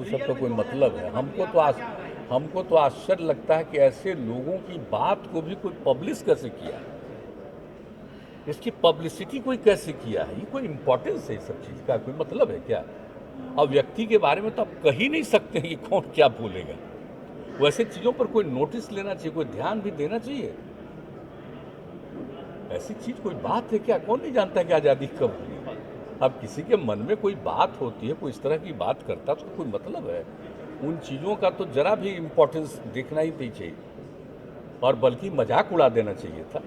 सब का कोई मतलब है? हमको तो आश्चर्य लगता है कि ऐसे लोगों की बात को भी कोई पब्लिश कैसे किया है, इसकी पब्लिसिटी कोई कैसे किया है? ये कोई इम्पोर्टेंस है? इस सब चीज़ का कोई मतलब है क्या? अब व्यक्ति के बारे में तो आप कह ही नहीं सकते हैं कि कौन क्या बोलेगा। वैसे चीज़ों पर कोई नोटिस लेना चाहिए, कोई ध्यान भी देना चाहिए। ऐसी चीज़ कोई बात है क्या? कौन नहीं जानता है कि आज़ादी कब हुई? अब किसी के मन में कोई बात होती है, कोई इस तरह की बात करता है, उसका कोई मतलब है? उन चीज़ों का तो जरा भी इम्पोर्टेंस देखना ही नहीं चाहिए, और बल्कि मजाक उड़ा देना चाहिए था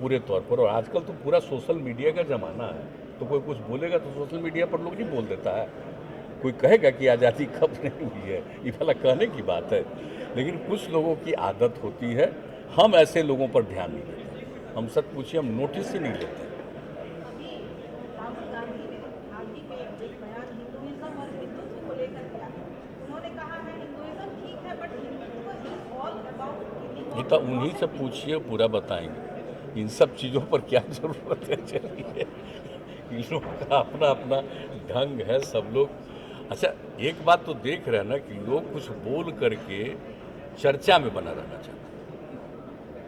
पूरे तौर पर। और आजकल तो पूरा सोशल मीडिया का ज़माना है, तो कोई कुछ बोलेगा तो सोशल मीडिया पर लोग नहीं बोल देता है। कोई कहेगा कि आज़ादी कब नहीं हुई है, ये भला कहने की बात है। लेकिन कुछ लोगों की आदत होती है, हम ऐसे लोगों पर ध्यान नहीं देते। हम सच पूछिए, हम नोटिस ही नहीं लेते। अभी राहुल गांधी ने हाल ही में एक बयान हिंदुइज्म और हिंदुत्व को लेकर दिया। उन्होंने कहा है हिंदुइज्म ठीक है but Hindutva is all about keeping ये ऑफ तो उन्हीं लॉस से एंड पूछिए, पूरा बताएंगे। इन सब चीज़ों पर क्या ज़रूरत है? चलिए, इन लोगों का अपना अपना ढंग है, सब लोग। अच्छा, एक बात तो देख रहे हैं ना कि लोग कुछ बोल करके चर्चा में बना रहना चाहते हैं,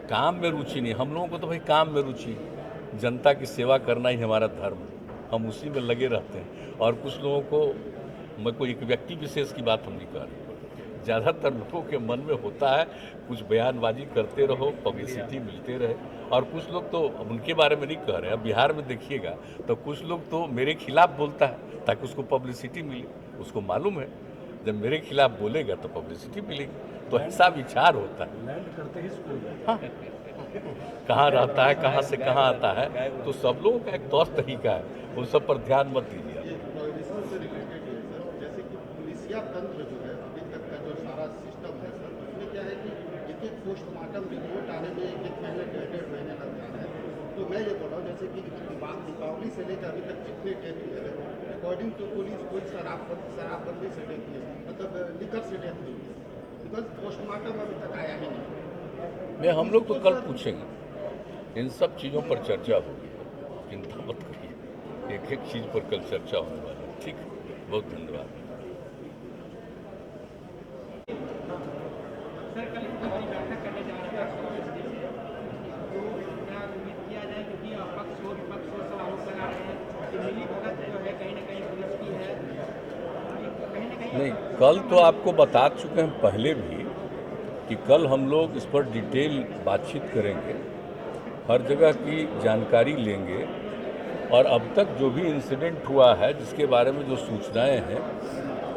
काम में रुचि नहीं। हम लोगों को तो भाई काम में रुचि है, जनता की सेवा करना ही हमारा धर्म है, हम उसी में लगे रहते हैं। और कुछ लोगों को, मैं कोई एक व्यक्ति विशेष की बात हम नहीं कर रहे, ज़्यादातर लोगों के मन में होता है कुछ बयानबाजी करते रहो, पब्लिसिटी मिलते रहे। और कुछ लोग तो, अब उनके बारे में नहीं कह रहे, अब बिहार में देखिएगा तो कुछ लोग तो मेरे खिलाफ बोलता है ताकि उसको पब्लिसिटी मिले। उसको मालूम है जब मेरे खिलाफ बोलेगा तो पब्लिसिटी मिलेगी, तो ऐसा विचार होता है। लैंड करते ही स्कूल में हाँ, कहाँ रहता है, कहाँ से कहाँ आता है, तो सब लोगों का एक तौर तरीका है, उन सब पर ध्यान मत दीजिए आप। ये पॉलिटिशियन से रिलेटेड है सर, जैसे कि पुलिसिया तंत्र जो है अभी तक का जो सारा सिस्टम है सर, उसमें क्या है कि एक एक पोस्टमार्टम रिपोर्ट आने में एक एक महीने 1.5 महीने लग जा रहा है। तो मैं ये बोल रहा हूँ जैसे कि दीपावली से लेकर अभी तक जितने डेथ हुए हैं, अकॉर्डिंग टू पुलिस कोई शराबबंदी से डेथ हुई है, मतलब लिकर से डेथ हुई है, बिकॉज पोस्टमार्टम अभी तक आया ही नहीं। नहीं, हम लोग तो कल पूछेंगे, इन सब चीज़ों पर चर्चा होगी, चिंता मत करिए, एक एक चीज़ पर कल चर्चा होने वाली है। ठीक है, बहुत धन्यवाद। सर कल हमारी बैठक करने जा रहे हैं तो क्या उम्मीद किया जाए, क्योंकि पक्ष हो विपक्ष हो सब आरोप लगा रहे हैं कि मिली भगत जो है कहीं ना कहीं पुलिस की है, कहीं ना कहीं। नहीं, कल तो आपको बता चुके हैं पहले भी कि कल हम लोग इस पर डिटेल बातचीत करेंगे, हर जगह की जानकारी लेंगे, और अब तक जो भी इंसिडेंट हुआ है, जिसके बारे में जो सूचनाएं हैं,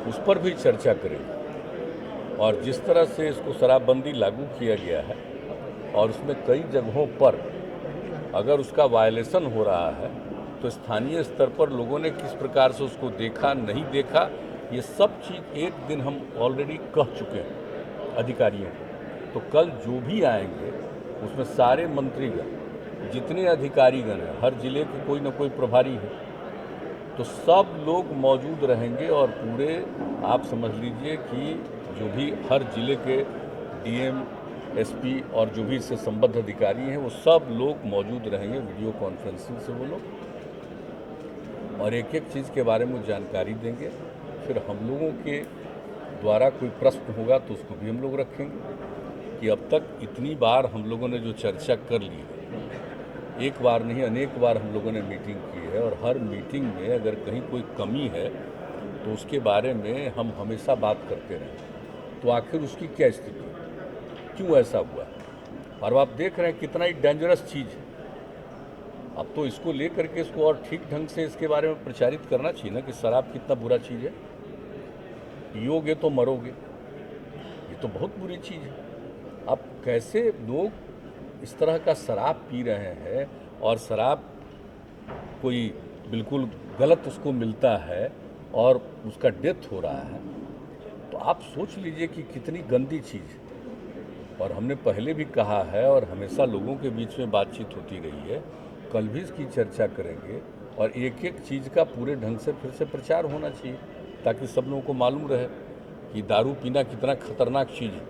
उस पर भी चर्चा करेंगे। और जिस तरह से इसको शराबबंदी लागू किया गया है और उसमें कई जगहों पर अगर उसका वायलेशन हो रहा है, तो स्थानीय स्तर पर लोगों ने किस प्रकार से उसको देखा, नहीं देखा, ये सब चीज़ एक दिन हम ऑलरेडी कह चुके हैं अधिकारियों को। तो कल जो भी आएंगे उसमें सारे मंत्रीगण, जितने अधिकारीगण हैं, हर जिले के कोई ना कोई प्रभारी है, तो सब लोग मौजूद रहेंगे। और पूरे आप समझ लीजिए कि जो भी हर जिले के डीएम, एसपी और जो भी इससे संबद्ध अधिकारी हैं, वो सब लोग मौजूद रहेंगे वीडियो कॉन्फ्रेंसिंग से वो लोग, और एक एक चीज़ के बारे में जानकारी देंगे। फिर हम लोगों के द्वारा कोई प्रश्न होगा तो उसको भी हम लोग रखेंगे कि अब तक इतनी बार हम लोगों ने जो चर्चा कर ली है, एक बार नहीं अनेक बार हम लोगों ने मीटिंग की है, और हर मीटिंग में अगर कहीं कोई कमी है तो उसके बारे में हम हमेशा बात करते रहे। तो आखिर उसकी क्या स्थिति, क्यों ऐसा हुआ, और आप देख रहे हैं कितना ही डेंजरस चीज़ है। अब तो इसको लेकर के इसको और ठीक ढंग से इसके बारे में प्रचारित करना चाहिए ना कि शराब कितना बुरा चीज़ है, पियोगे तो मरोगे, ये तो बहुत बुरी चीज़ है। अब कैसे लोग इस तरह का शराब पी रहे हैं, और शराब कोई बिल्कुल गलत उसको मिलता है और उसका डेथ हो रहा है, तो आप सोच लीजिए कि कितनी गंदी चीज़ है। और हमने पहले भी कहा है और हमेशा लोगों के बीच में बातचीत होती रही है, कल भी इसकी चर्चा करेंगे, और एक एक चीज़ का पूरे ढंग से फिर से प्रचार होना चाहिए ताकि सब लोगों को मालूम रहे कि दारू पीना कितना खतरनाक चीज़ है,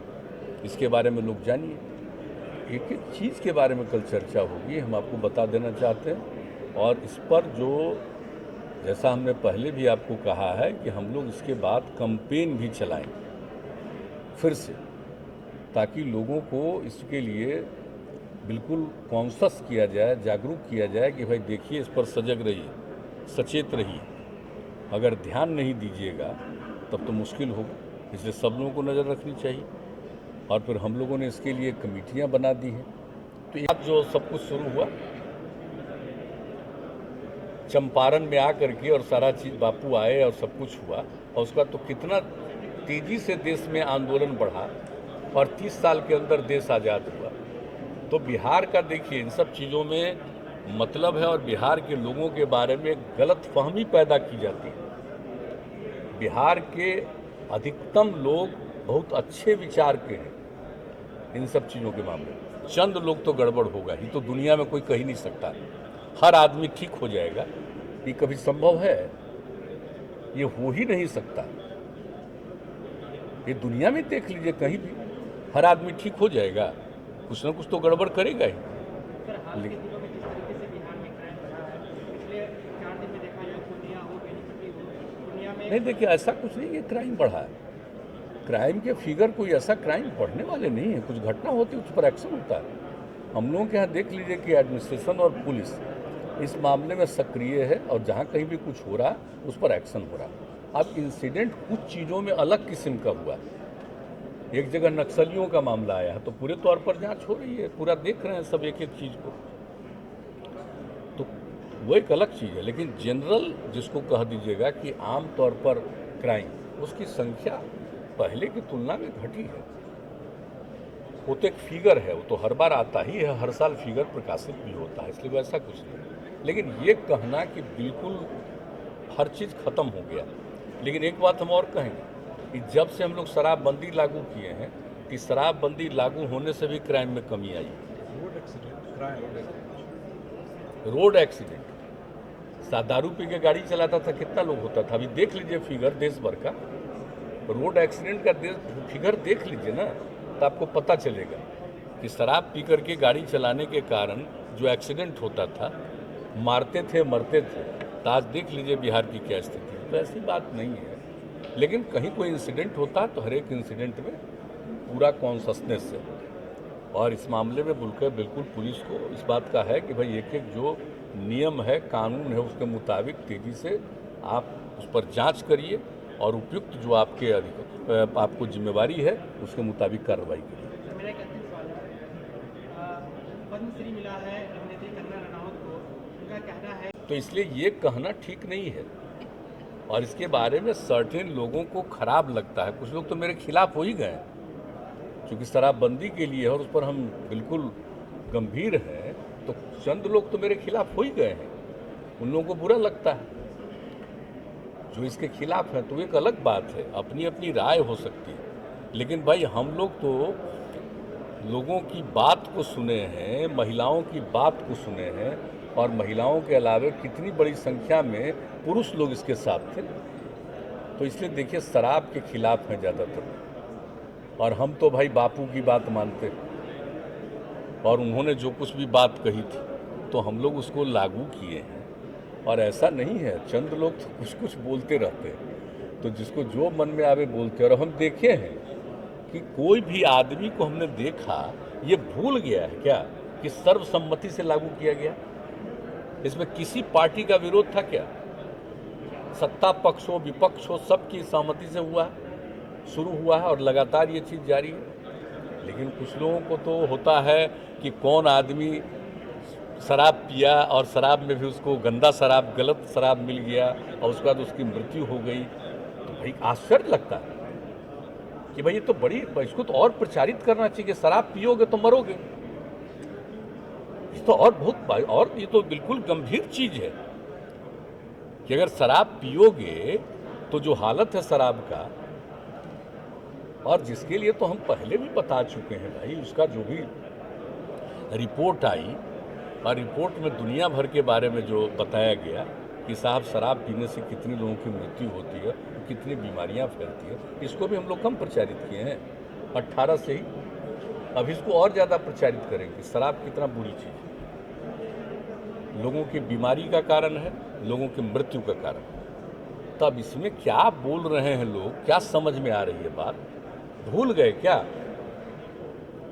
इसके बारे में लोग जानिए। एक एक चीज़ के बारे में कल चर्चा होगी, हम आपको बता देना चाहते हैं। और इस पर जो जैसा हमने पहले भी आपको कहा है कि हम लोग इसके बाद कैंपेन भी चलाएं फिर से, ताकि लोगों को इसके लिए बिल्कुल कॉन्शस किया जाए, जागरूक किया जाए कि भाई देखिए इस पर सजग रहिए, सचेत रहिए। अगर ध्यान नहीं दीजिएगा तब तो मुश्किल होगा, इसलिए सब लोगों को नज़र रखनी चाहिए। और फिर हम लोगों ने इसके लिए कमेटियां बना दी हैं। तो ये जो सब कुछ शुरू हुआ चंपारण में आकर के, और सारा चीज़ बापू आए और सब कुछ हुआ, और उसका तो कितना तेज़ी से देश में आंदोलन बढ़ा और 30 साल के अंदर देश आज़ाद हुआ। तो बिहार का देखिए इन सब चीज़ों में मतलब है, और बिहार के लोगों के बारे में गलत फहमी पैदा की जाती है। बिहार के अधिकतम लोग बहुत अच्छे विचार के हैं इन सब चीज़ों के मामले में। चंद लोग तो गड़बड़ होगा ही, तो दुनिया में कोई कह ही नहीं सकता हर आदमी ठीक हो जाएगा, ये कभी संभव है? ये हो ही नहीं सकता। ये दुनिया में देख लीजिए, कहीं भी हर आदमी ठीक हो जाएगा, कुछ ना कुछ तो गड़बड़ करेगा ही। सर, हाल के दिनों में जिस तरीके से बिहार में क्राइम बढ़ा है, पिछले 4 दिन में देखा जाए पूर्णिया हो, बेनीपट्टी हो, पूर्णिया में नहीं देखिए, ऐसा कुछ नहीं है क्राइम बढ़ा है। क्राइम के फिगर कोई ऐसा क्राइम बढ़ने वाले नहीं है। कुछ घटना होती है उस पर एक्शन होता है। हम लोगों के यहाँ देख लीजिए कि एडमिनिस्ट्रेशन और पुलिस इस मामले में सक्रिय है, और जहाँ कहीं भी कुछ हो रहा है उस पर एक्शन हो रहा है। अब इंसिडेंट कुछ चीज़ों में अलग किस्म का हुआ। एक जगह नक्सलियों का मामला आया है, तो पूरे तौर पर जांच हो रही है, पूरा देख रहे हैं सब एक एक चीज़ को, तो वो एक अलग चीज़ है। लेकिन जनरल जिसको कह दीजिएगा कि आम तौर पर क्राइम, उसकी संख्या पहले की तुलना में घटी है। वो तो एक फिगर है, वो तो हर बार आता ही है, हर साल फिगर प्रकाशित भी होता है, इसलिए वैसा कुछ नहीं। लेकिन ये कहना कि बिल्कुल हर चीज़ खत्म हो गया, लेकिन एक बात हम और कहेंगे कि जब से हम लोग शराबबंदी लागू किए हैं, कि शराबबंदी लागू होने से भी क्राइम में कमी आई। रोड एक्सीडेंट, दारू पी के गाड़ी चलाता था कितना लोग होता था। अभी देख लीजिए फिगर देश भर का, रोड एक्सीडेंट का फिगर देख लीजिए ना, तो आपको पता चलेगा कि शराब पी करके गाड़ी चलाने के कारण जो एक्सीडेंट होता था, मारते थे, मरते थे। तो आज देख लीजिए बिहार की क्या स्थिति है। तो ऐसी बात नहीं है, लेकिन कहीं कोई इंसिडेंट होता है तो हर एक इंसिडेंट में पूरा कॉन्शसनेस है। और इस मामले में बिल्कुल पुलिस को इस बात का है कि भाई एक एक जो नियम है, कानून है, उसके मुताबिक तेज़ी से आप उस पर जांच करिए, और उपयुक्त जो आपको जिम्मेवारी है उसके मुताबिक कार्रवाई करिए। मेरा एक अंतिम सवाल है, पद्मश्री मिला है अभिनेत्री कंगना रनौत को, उनका कहना है, तो इसलिए ये कहना ठीक नहीं है, और इसके बारे में सर्टेन लोगों को खराब लगता है। कुछ लोग तो मेरे खिलाफ हो ही गए, क्योंकि शराबबंदी के लिए और उस पर हम बिल्कुल गंभीर हैं, तो चंद लोग तो मेरे खिलाफ हो ही गए हैं। उन लोगों को बुरा लगता है जो इसके खिलाफ है, तो एक अलग बात है, अपनी अपनी राय हो सकती है। लेकिन भाई हम लोग तो लोगों की बात को सुने हैं, महिलाओं की बात को सुने हैं, और महिलाओं के अलावा कितनी बड़ी संख्या में पुरुष लोग इसके साथ थे। तो इसलिए देखिए, शराब के खिलाफ हैं ज़्यादातर, और हम तो भाई बापू की बात मानते हैं, और उन्होंने जो कुछ भी बात कही थी तो हम लोग उसको लागू किए हैं। और ऐसा नहीं है, चंद लोग तो कुछ कुछ बोलते रहते हैं, तो जिसको जो मन में आवे बोलते हैं। और हम देखे हैं कि कोई भी आदमी को हमने देखा ये भूल गया है क्या कि सर्वसम्मति से लागू किया गया। इसमें किसी पार्टी का विरोध था क्या? सत्ता पक्ष हो, विपक्ष हो, सबकी सहमति से हुआ, शुरू हुआ है, और लगातार ये चीज़ जारी है। लेकिन कुछ लोगों को तो होता है कि कौन आदमी शराब पिया, और शराब में भी उसको गंदा शराब, गलत शराब मिल गया, और उसके बाद उसकी मृत्यु हो गई। तो भाई आश्चर्य लगता है कि भाई ये तो बड़ी, इसको तो और प्रचारित करना चाहिए। शराब पियोगे तो मरोगे, ये तो और बहुत, और ये तो बिल्कुल गंभीर चीज़ है कि अगर शराब पियोगे तो जो हालत है शराब का, और जिसके लिए तो हम पहले भी बता चुके हैं भाई, उसका जो भी रिपोर्ट आई, और रिपोर्ट में दुनिया भर के बारे में जो बताया गया कि साहब शराब पीने से कितने लोगों की मृत्यु होती है, कितनी बीमारियां फैलती है, इसको भी हम लोग कम प्रचारित किए हैं 18 से ही। अब इसको और ज़्यादा प्रचारित करेंगे, शराब कितना बुरी चीज़ है। लोगों की बीमारी का कारण है, लोगों की मृत्यु का कारण है। तब इसमें क्या बोल रहे हैं लोग, क्या समझ में आ रही है बात? भूल गए क्या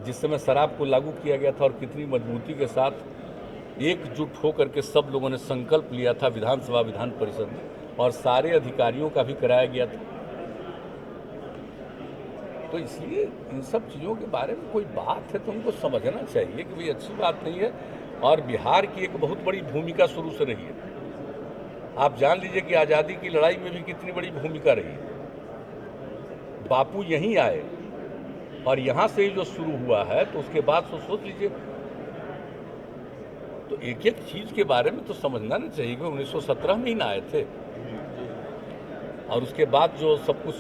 जिस समय शराब को लागू किया गया था और कितनी मजबूती के साथ एकजुट होकर के सब लोगों ने संकल्प लिया था विधानसभा विधान परिषद में, और सारे अधिकारियों का भी कराया गया था। तो इसलिए इन सब चीज़ों के बारे में कोई बात है तो उनको समझना चाहिए कि भाई अच्छी बात नहीं है। और बिहार की एक बहुत बड़ी भूमिका शुरू से रही है। आप जान लीजिए कि आज़ादी की लड़ाई में भी कितनी बड़ी भूमिका रही है। बापू यहीं आए और यहाँ से ही जो शुरू हुआ है, तो उसके बाद सोच लीजिए। तो एक एक चीज़ के बारे में तो समझना नहीं चाहिए कि 1917 में ही ना आए थे और उसके बाद जो सब कुछ